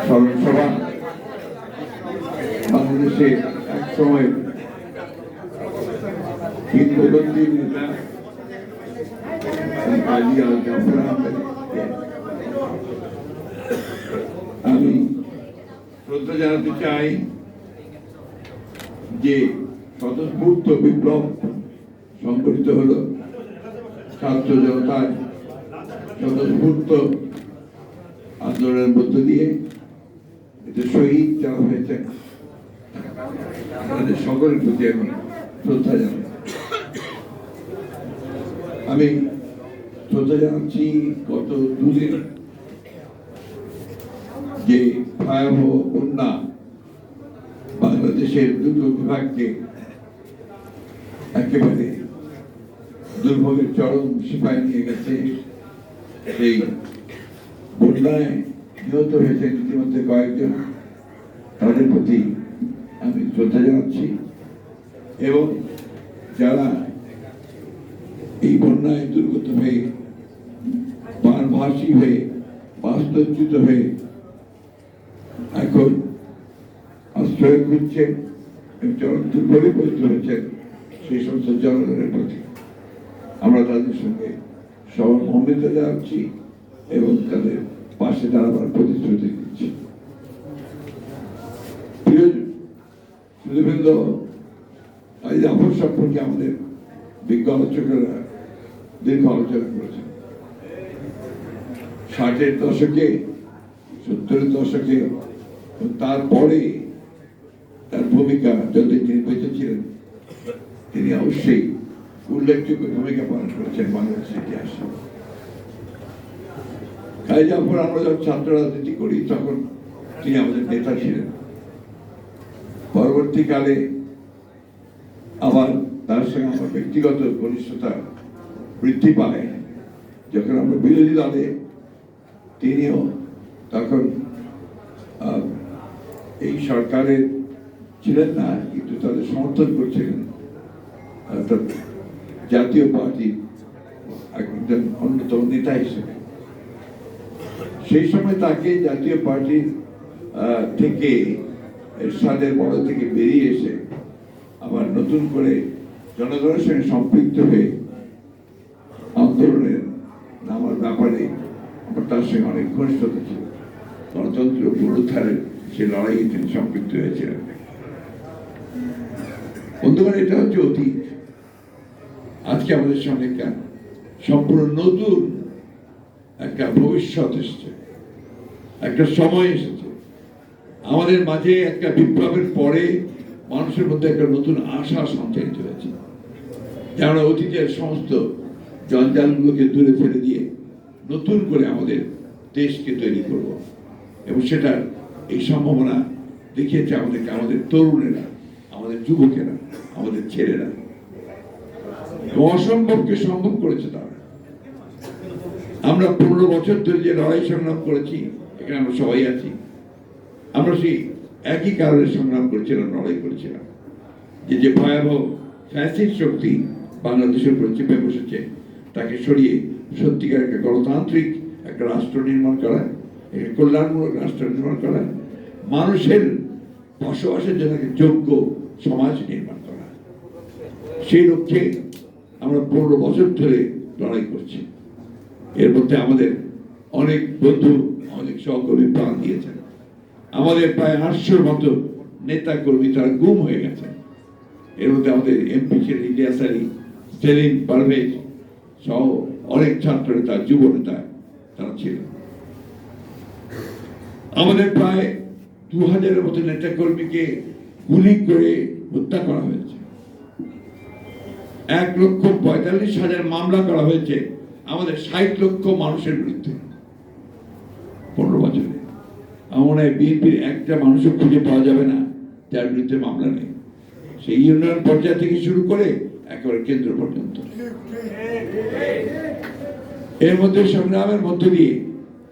স্মরণসভা বাংলাদেশে এক সময় কিংবদন্তি নেতা কাজী আল জাফর আহমেদ আমি শ্রদ্ধা জানাতে চাই যে স্বতঃস্ফূর্ত বিপ্লব সংগঠিত হলো ছাত্র জনতার স্বতঃস্ফূর্ত আন্দোলনের মধ্য দিয়ে এতে শহীদ যারা হয়েছে তাদের সকলের প্রতি আমি শ্রদ্ধা জানাই। আমি শ্রদ্ধা জানাচ্ছি গত দুদিন যে ভয়াবহ বন্যা বাংলাদেশের দুটো বিভাগকে একেবারে দুর্ভোগের চরম সীমায় নিয়ে গেছে। সেই বন্যায় নিহত হয়েছে ইতিমধ্যে কয়েকজন, তাদের প্রতি আমি শ্রদ্ধা জানাচ্ছি এবং যারা এই বন্যায় দুর্গত হয়ে বানভাসী হয়ে বাস্তুচ্যুত হয়ে এখন আশ্রয় খুঁজছেন এবং চরম দুর্ভোগে পরিচিত হয়েছেন সেই সমস্ত জনগণের প্রতি আমরা তাদের সঙ্গে সহমর্মিতা জানাচ্ছি এবং তাদের পাশে দাঁড়াবার প্রতিশ্রুতি দিচ্ছি। সুধীবৃন্দ, কাজী জাফর সম্পর্কে আমাদের বিজ্ঞ আলোচকেরা দীর্ঘ আলোচনা করেছেন। 60-এর দশকে 70-এর দশকে তারপরে তার ভূমিকা যদি তিনি বেঁচে ছিলেন তিনি অবশ্যই উল্লেখযোগ্য ভূমিকা পালন করেছেন বাংলাদেশের ইতিহাসে। কাজী জাফর আমরা যখন ছাত্র রাজনীতি করি তখন তিনি আমাদের নেতা ছিলেন। পরবর্তীকালে আবার তার সঙ্গে আমার ব্যক্তিগত ঘনিষ্ঠতা বৃদ্ধি পায় যখন আমরা বিরোধী দলে, তিনিও তখন এই সরকারের ছিলেন না কিন্তু তাদের সমর্থন করছিলেন, জাতীয় পার্টির একজন অন্যতম নেতা হিসেবে। সেই সময় তাকে জাতীয় পার্টির থেকে এরশাদের বড় থেকে বেরিয়ে এসে আবার নতুন করে জনগণের সঙ্গে সম্পৃক্ত হয়ে আন্দোলনের নামার ব্যাপারে আমার তার সঙ্গে অনেক ঘনিষ্ঠতা ছিল। গণতন্ত্র পুনরুদ্ধারের সে লড়াইয়ে তিনি সম্পৃক্ত হয়েছিলেন। বন্ধুগণ, এটা হচ্ছে অতীত। আজকে আমাদের সামনে একটা সম্পূর্ণ নতুন একটা ভবিষ্যৎ এসেছে, একটা সময় এসেছে। আমাদের মাঝে একটা বিপ্লবের পরে মানুষের মধ্যে একটা নতুন আশা সঞ্চারিত হয়েছে, যে আমরা অতীতের সমস্ত জঞ্জালগুলোকে দূরে ফেলে দিয়ে নতুন করে আমাদের দেশকে তৈরি করব এবং সেটার এই সম্ভাবনা দেখিয়েছে আমাদেরকে আমাদের তরুণেরা, আমাদের যুবকেরা, আমাদের ছেলেরা। অসম্ভবকে সম্ভব করেছে তারা। আমরা 15 বছর ধরে যে লড়াই সংগ্রাম করেছি, এখানে আমরা সবাই আছি, আমরা সেই একই কারণে সংগ্রাম করেছিলাম, লড়াই করেছিলাম যে ভয়াবহ ফ্যাসিস্ট শক্তি বাংলাদেশের উপর চেপে বসেছে তাকে সরিয়ে সত্যিকার একটা গণতান্ত্রিক একটা রাষ্ট্র নির্মাণ করা, একটা কল্যাণমূলক রাষ্ট্র নির্মাণ করা, মানুষের বসবাসের জন্য একটা যোগ্য সমাজ নির্মাণ করা। সেই লক্ষ্যে আমরা 15 বছর ধরে লড়াই করছি। এর মধ্যে আমাদের অনেক বন্ধু, অনেক সহকর্মী প্রাণ দিয়েছেন। আমাদের প্রায় 800-র মতো নেতা কর্মী তারা গুম হয়ে গেছে। এর মধ্যে আমাদের এমপি ছিলেন ইলিয়াস আলী, সেলিম পারভেজ সহ অনেক ছাত্র নেতা, যুব নেতা তারা ছিলেন। আমাদের প্রায় 2000-এর মতো নেতা কর্মীকে গুলি করে হত্যা করা হয়েছে। 1,45,000 মামলা করা হয়েছে আমাদের 60 লক্ষ মানুষের বিরুদ্ধে 15 বছরে। আমার মনে হয় বিএনপির একটা মানুষও খুঁজে পাওয়া যাবে না যার বিরুদ্ধে মামলা নেই, সেই ইউনিয়ন পর্যায় থেকে শুরু করে একেবারে কেন্দ্র পর্যন্ত। এর মধ্যে সংগ্রামের মধ্য দিয়ে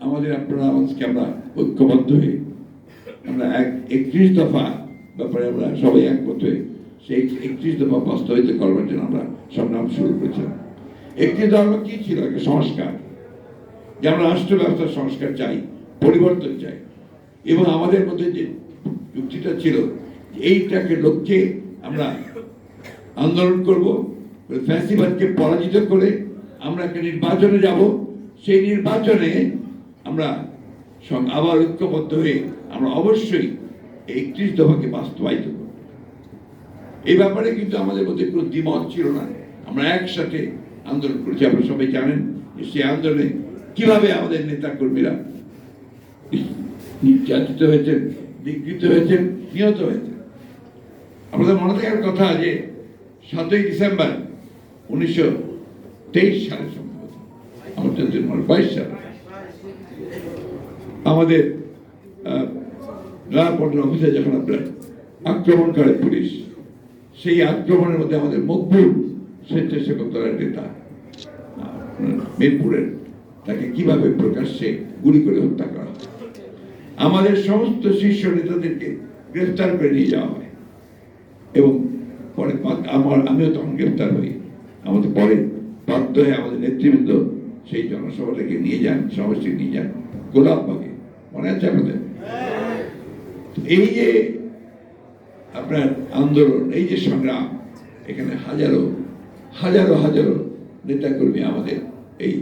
আমাদের আপনারা আজকে আমরা ঐক্যবদ্ধ হয়ে আমরা 31 দফা ব্যাপারে আমরা সবাই একমত হয়ে সেই 31 দফা বাস্তবায়িত করবার জন্য আমরা সংগ্রাম শুরু করেছিলাম। 31 দফা কি ছিল? একটা সংস্কার, যে আমরা রাষ্ট্র ব্যবস্থার সংস্কার চাই, পরিবর্তন চাই। এবং আমাদের মধ্যে যে যুক্তিটা ছিল এইটাকে লক্ষ্যে আমরা আন্দোলন করব, ফ্যাসিবাদকে পরাজিত করে আমরা একটা নির্বাচনে যাব। সেই নির্বাচনে আমরা আবার ঐক্যবদ্ধ হয়ে আমরা অবশ্যই 31 দফাকে বাস্তবায়িত করব। এই ব্যাপারে কিন্তু আমাদের মধ্যে কোনো দ্বিমত ছিল না, আমরা একসাথে আন্দোলন করেছি। আপনারা সবাই জানেন যে সেই আন্দোলনে কিভাবে আমাদের নেতা কর্মীরা নির্যাতিত হয়েছেন, নিগৃহীত হয়েছেন, নিহত হয়েছেন। আমাদের মনে থাকার কথা যে 7ই ডিসেম্বর 1923 সালে সম্ভবত, আমার 22 সালে আমাদের নয়াপল্টন অফিসে যখন আপনার আক্রমণ করে পুলিশ, সেই আক্রমণের মধ্যে আমাদের মকবুল স্বেচ্ছাসেবক দলের নেতা মিরপুরের, তাকে কিভাবে প্রকাশ্যে গুলি করে হত্যা করা হয়। আমাদের সমস্ত শীর্ষ নেতাদেরকে গ্রেফতার করে নিয়ে যাওয়া হয় এবং পরে আমিও তখন গ্রেফতার হই। আমাদের পরে বাধ্য হয়ে আমাদের নেতৃবৃন্দ সেই জনসভাটাকে নিয়ে যান, সমাজকে নিয়ে যান গোলাপবাগে, মনে আছে আপনাদের? এই যে আপনার আন্দোলন, এই যে সংগ্রাম, এখানে হাজারো হাজারো হাজারো নেতাকর্মী আমাদের এই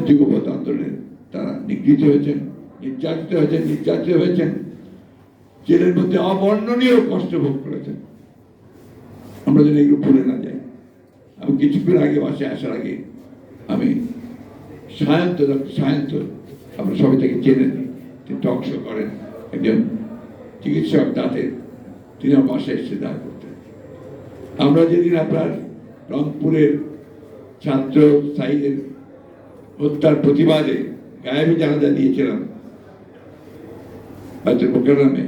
যুগপৎ আন্দোলনের তারা নিগৃহীত হয়েছেন, নির্যাতিত হয়েছেন, জেলের মধ্যে অবর্ণনীয় কষ্ট ভোগ করেছেন। আমরা যেন এগুলো ভুলে না যাই। আমি কিছুক্ষণ আগে বাসায় আসার আগে আমি সায়ন্ত আমরা সবাই থেকে চেনেন, তিনি টক শো করেন, একজন চিকিৎসক দাঁতের, তিনি আমার বাসায় এসে দেখা করতেন। আমরা যেদিন আপনার রংপুরের ছাত্র সাইদের হত্যার প্রতিবাদে গায়েবী জানাজা দিয়েছিলাম বাইতুল মোকাররমে,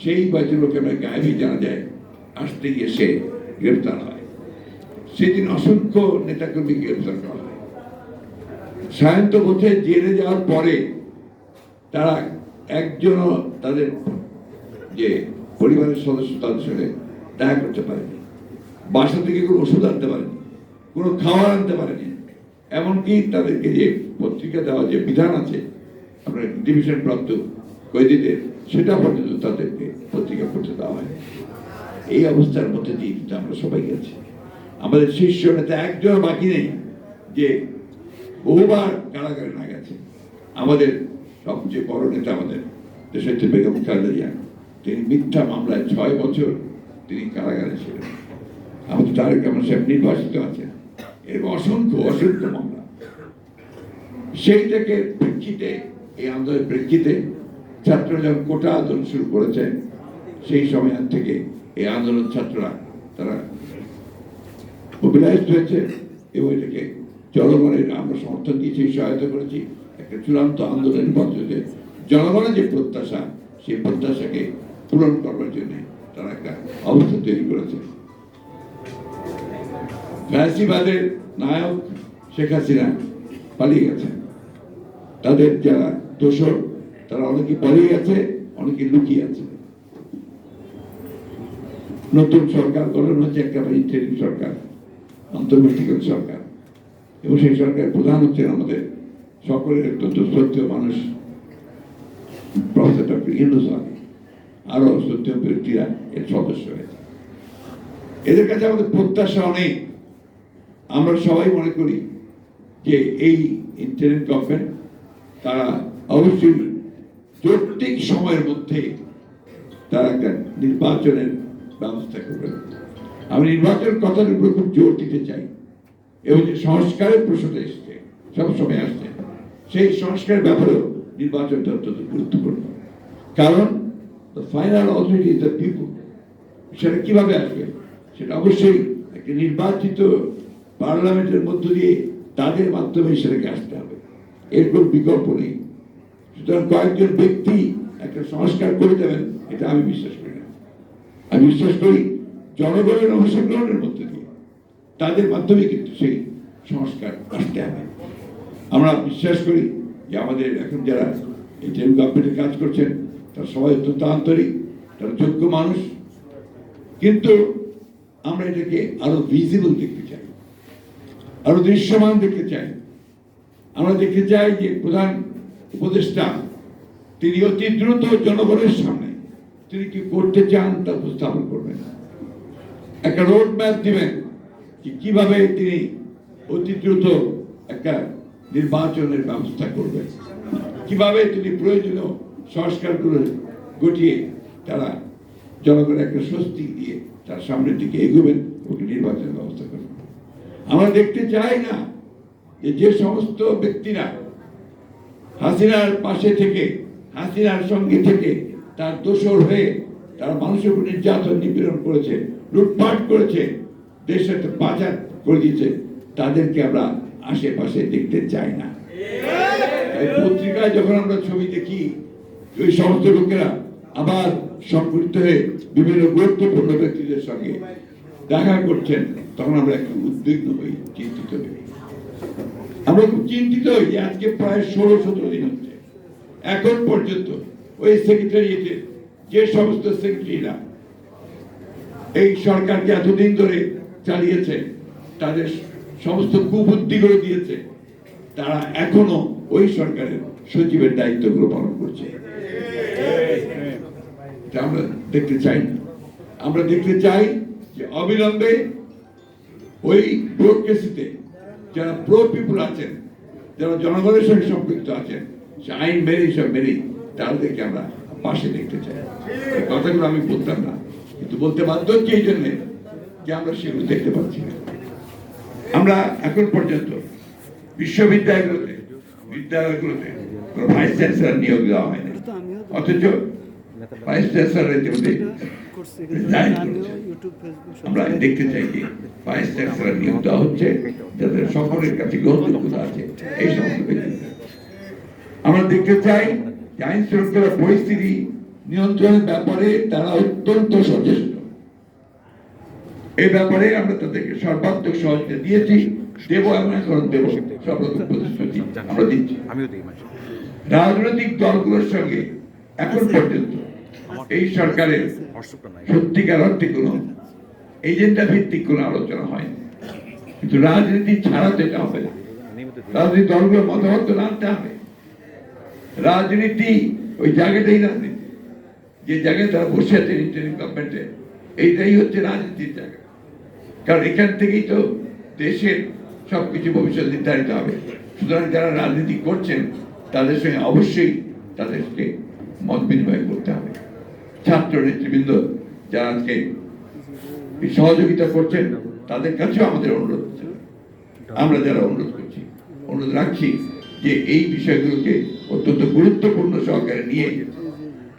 সেই বাইতুল মোকাররমে গায়েবী জানাজায় আসতে গিয়ে সে গ্রেফতার হয়। সেদিন অসংখ্য নেতাকর্মী গ্রেফতার করা হয়। সায়ন্ত পথে জেলে যাওয়ার পরে তারা একজনও তাদের যে পরিবারের সদস্য তাদের সঙ্গে দেখা করতে পারেনি, বাসা থেকে কোনো ওষুধ আনতে পারেনি, কোনো খাবার আনতে পারেনি, এমনকি তাদেরকে যে পত্রিকা দেওয়া যে বিধান আছে আপনার ডিভিশন প্রাপ্ত কয়েদিদের, সেটা পর্যন্ত তাদেরকে পত্রিকা পড়তে দেওয়া হয়। এই অবস্থার মধ্যে দিয়ে কিন্তু আমরা সবাই গেছি। আমাদের শীর্ষ নেতা একজন বাকি নেই যে বহুবার কারাগারে না গেছে। আমাদের সবচেয়ে বড় নেতা আমাদের দেশনেত্রী বেগম খালেদা জিয়া, তিনি মিথ্যা মামলায় 6 বছর তিনি কারাগারে ছিলেন। আমাদের তারেক রহমান সাহেব নির্বাচিত আছেন, এরকম অসংখ্য অসংখ্য মামলা। সেইটাকে প্রেক্ষিতে, এই আন্দোলনের প্রেক্ষিতে ছাত্ররা যখন কোটা আন্দোলন শুরু করেছে, সেই সময় থেকে এই আন্দোলন ছাত্ররা তারা মোবিলাইজড হয়েছে এবং এটাকে জনগণের আমরা সমর্থন দিয়েছি, সহায়তা করেছি। একটা চূড়ান্ত আন্দোলনের পদ্ধতিতে জনগণের যে প্রত্যাশা, সেই প্রত্যাশাকে পূরণ করবার জন্য তারা একটা অবস্থা তৈরি করেছে। ফ্যাসিবাদের নায়ক শেখ হাসিনা পালিয়ে গেছে, তাদের যারা দোষর তারা অনেকে পালিয়ে গেছে, অনেকে লুকিয়ে আছে। নতুন সরকার গঠন হচ্ছে, একেবারে ইন্টারিম সরকার, অন্তর্বর্তীকালীন সরকার, এবং সেই সরকারের প্রধান হচ্ছেন আমাদের সকলের অত্যন্ত শ্রদ্ধেয় মানুষ প্রফেসর ডক্টর ইউনূস আলী, আরো শ্রদ্ধেয় ব্যক্তিরা এর সদস্য হয়েছে। এদের কাছে আমাদের প্রত্যাশা অনেক। আমরা সবাই মনে করি যে এই ইন্টারিম গভর্নমেন্ট তারা অবশ্যই যৌক্তিক সময়ের মধ্যে তারা একটা নির্বাচনের ব্যবস্থা করবে। আমি নির্বাচনের কথার উপর খুব জোর দিতে চাই, এবং যে সংস্কারের প্রশ্নটা এসছে, সবসময় আসছে, সেই সংস্কারের ব্যাপারেও নির্বাচনটা অত্যন্ত গুরুত্বপূর্ণ। কারণ the final authority is the people. সেটা কিভাবে আসবে? সেটা অবশ্যই একটা নির্বাচিত পার্লামেন্টের মধ্য দিয়ে তাদের মাধ্যমে সেটাকে আসতে হবে, এর কোনো বিকল্প নেই। সুতরাং কয়েকজন ব্যক্তি একটা সংস্কার করে দেবেন, এটা আমি বিশ্বাস করি না। আমি বিশ্বাস করি জনগণের অংশগ্রহণের মধ্যে দিয়ে তাদের মাধ্যমে কিন্তু সেই সংস্কার আসতে হবে। আমরা বিশ্বাস করি যে আমাদের এখন যারা এই যে গভর্নমেন্টের কাজ করছেন তারা সবাই অত্যন্ত আন্তরিক, তারা যোগ্য মানুষ, কিন্তু আমরা এটাকে আরো ভিজিবল দেখতে চাই, আরো দৃশ্যমান দেখতে চাই। আমরা দেখতে চাই যে প্রধান উপদেষ্টা তিনি অতি দ্রুত জনগণের সামনে তিনি কি করতে চান তা উপস্থাপন করবেন, একটা রোড ম্যাপ দিবেন যে কিভাবে তিনি অতি দ্রুত একটা নির্বাচনের ব্যবস্থা করবেন, কিভাবে তিনি প্রয়োজনীয় সংস্কারগুলো ঘটিয়ে তারা জনগণের একটা স্বস্তি দিয়ে তার সামনের দিকে এগোবেন এবং নির্বাচনের ব্যবস্থা করবেন। আমরা দেখতে চাই না যে সমস্ত ব্যক্তিরা হাসিনার পাশে থেকে হাসিনার সঙ্গে থেকে তার দোষর হয়ে তারা মানুষের উপর নির্যাতন নিপীড়ন করেছে, লুটপাট করেছে, দেশের পাচার করে দিয়েছে, তাদেরকে আমরা আশেপাশে দেখতে চাই না। পত্রিকায় যখন আমরা ছবি দেখি ওই সমস্ত লোকেরা আবার সংগঠিত হয়ে বিভিন্ন গুরুত্বপূর্ণ ব্যক্তিদের সঙ্গে দেখা করছেন, তখন আমরা একটু উদ্বিগ্ন হই, চিন্তিত হই। আমরা খুব চিন্তিত হই যে আজকে প্রায় 16-17 দিন হচ্ছে, এখন পর্যন্ত ওই সেক্রেটারিয়েটের যে সমস্ত সেক্রেটারিরা এই সরকারকে এতদিন ধরে চালিয়েছে, তাদের সমস্ত কুবুদ্ধিগুলো দিয়েছে, তারা এখনো ওই সরকারের সচিবের দায়িত্বগুলো পালন করছে। আমরা দেখতে চাই না। আমরা দেখতে চাই যে অবিলম্বে ওই ব্যুরোক্রেসিতে যারা প্রো পিপুল আছেন, যারা জনগণের সঙ্গে সম্পৃক্ত আছেন, সে আইন মেনে সব মেনেই তাদেরকে আমরা পাশে দেখতে চাই। এই কথাগুলো আমি বলতাম না, কিন্তু বলতে বাধ্য হচ্ছে এই জন্যে যে আমরা সেগুলো দেখতে পাচ্ছি না। আমরা এখন পর্যন্ত বিশ্ববিদ্যালয়গুলোতে কোনো ভাইস চ্যান্সেলর নিয়োগ দেওয়া হয়নি, অথচ ভাইস চ্যান্সেলর আমরা দেখতে চাই যে ভাইস চ্যান্সেলর নিয়োগ দেওয়া হচ্ছে যাদের সকলের কাছে গ্রহণযোগ্যতা আছে। এই সমস্ত ব্যক্তি আমরা দেখতে চাই যে আইন শৃঙ্খলা পরিস্থিতি নিয়ন্ত্রণের ব্যাপারে তারা অত্যন্ত সচেষ্ট। এই ব্যাপারে আমরা তাদেরকে সর্বাত্মক সহযোগিতা দিয়েছি, দেব এবং এখন দেব, সব রকম প্রতিশ্রুতি আমরা দিচ্ছি। রাজনৈতিক দলগুলোর সঙ্গে এখন পর্যন্ত এই সরকারের সত্যিকার অর্থে কোনো এজেন্ডা ভিত্তিক কোনো আলোচনা হয়নি, কিন্তু রাজনীতি ছাড়া তো এটা হবে না। রাজনীতি দলগুলোর মতামত আনতে হবে। রাজনীতি ওই জায়গাটাই রাজনীতি, যে জায়গায় তারা বসে আছেন ইন্টারিম গভর্নমেন্টে, এইটাই হচ্ছে রাজনীতির জায়গা। কারণ এখান থেকেই তো দেশের সবকিছু ভবিষ্যৎ নির্ধারিত হবে। সুতরাং যারা রাজনীতি করছেন তাদের সঙ্গে অবশ্যই তাদেরকে মত বিনিময় করতে হবে। ছাত্র নেতৃবৃন্দ যারা আজকে সহযোগিতা করছেন তাদের কাছেও আমাদের অনুরোধ, আমরা যারা অনুরোধ করছি, অনুরোধ রাখছি যে এই বিষয়গুলোকে অত্যন্ত গুরুত্বপূর্ণ সহকারে নিয়ে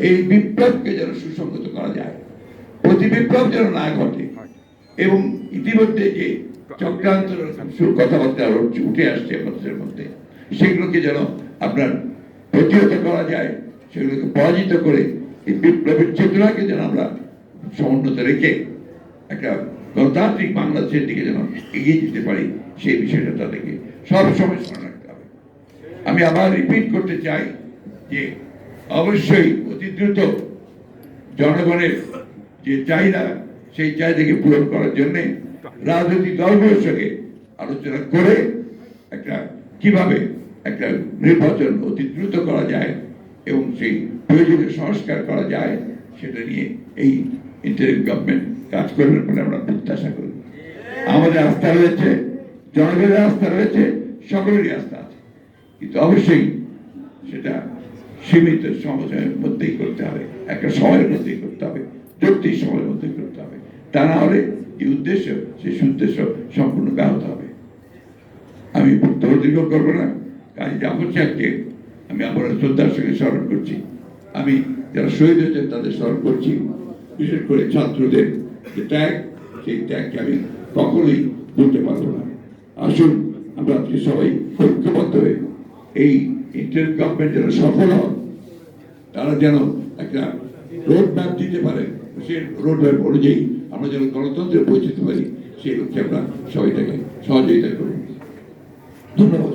এই বিপ্লবকে যেন সুসংগত করা যায়, প্রতি বিপ্লব যেন না ঘটে, এবং ইতিমধ্যে যে চক্রান্ত কথাবার্তা উঠে আসছে মানুষের মধ্যে, সেগুলোকে যেন আপনার প্রতিহত করা যায়, সেগুলোকে পরাজিত করে এই বিপ্লবের চেতনাকে যেন আমরা সমুন্নত রেখে একটা গণতান্ত্রিক বাংলাদেশের দিকে যেন এগিয়ে যেতে পারি, সেই বিষয়টা তাদেরকে সবসময় স্মরণ রাখতে হবে। আমি আবার রিপিট করতে চাই যে অবশ্যই অতি দ্রুত জনগণের যে চাহিদা, সেই চাহিদাকে পূরণ করার জন্য রাজনৈতিক দলগুলোর সঙ্গে আলোচনা করে একটা কিভাবে একটা নির্বাচন অতি দ্রুত করা যায় এবং সেই প্রয়োজনীয় সংস্কার করা যায়, সেটা নিয়ে এই ইন্টারিম গভর্নমেন্ট কাজ করবে বলে আমরা প্রত্যাশা করি। আমাদের আস্থা রয়েছে, জনগণের আস্থা রয়েছে, সকলেরই আস্থা আছে, কিন্তু অবশ্যই সেটা সীমিত সময়ের মধ্যেই করতে হবে, একটা সময়ের মধ্যেই করতে হবে, যৌক্তিক সময়ের মধ্যেই করতে হবে। তা না হলে এই উদ্দেশ্য, সেই উদ্দেশ্য সম্পূর্ণ ব্যাহত হবে। আমি বক্তব্য দীর্ঘ করবো না। কাজী জাফর সাহেবকে আমি আমার শ্রদ্ধার সঙ্গে স্মরণ করছি। আমি যারা শহীদ হয়েছেন তাদের স্মরণ করছি, বিশেষ করে ছাত্রদের যে ত্যাগ, সেই ত্যাগকে আমি কখনোই বলতে পারবো না। আসুন আমরা আজকে সবাই ঐক্যবদ্ধ হয়ে এই ইন্টারিম গভর্নমেন্ট যেন সফল হন, তারা যেন একটা রোড ম্যাপ দিতে পারেন, সেই রোড ম্যাপ অনুযায়ী আমরা যেন গণতন্ত্রে পৌঁছতে পারি, সেই লক্ষ্যে আমরা সবাই তাকে সহযোগিতা করব। ধন্যবাদ।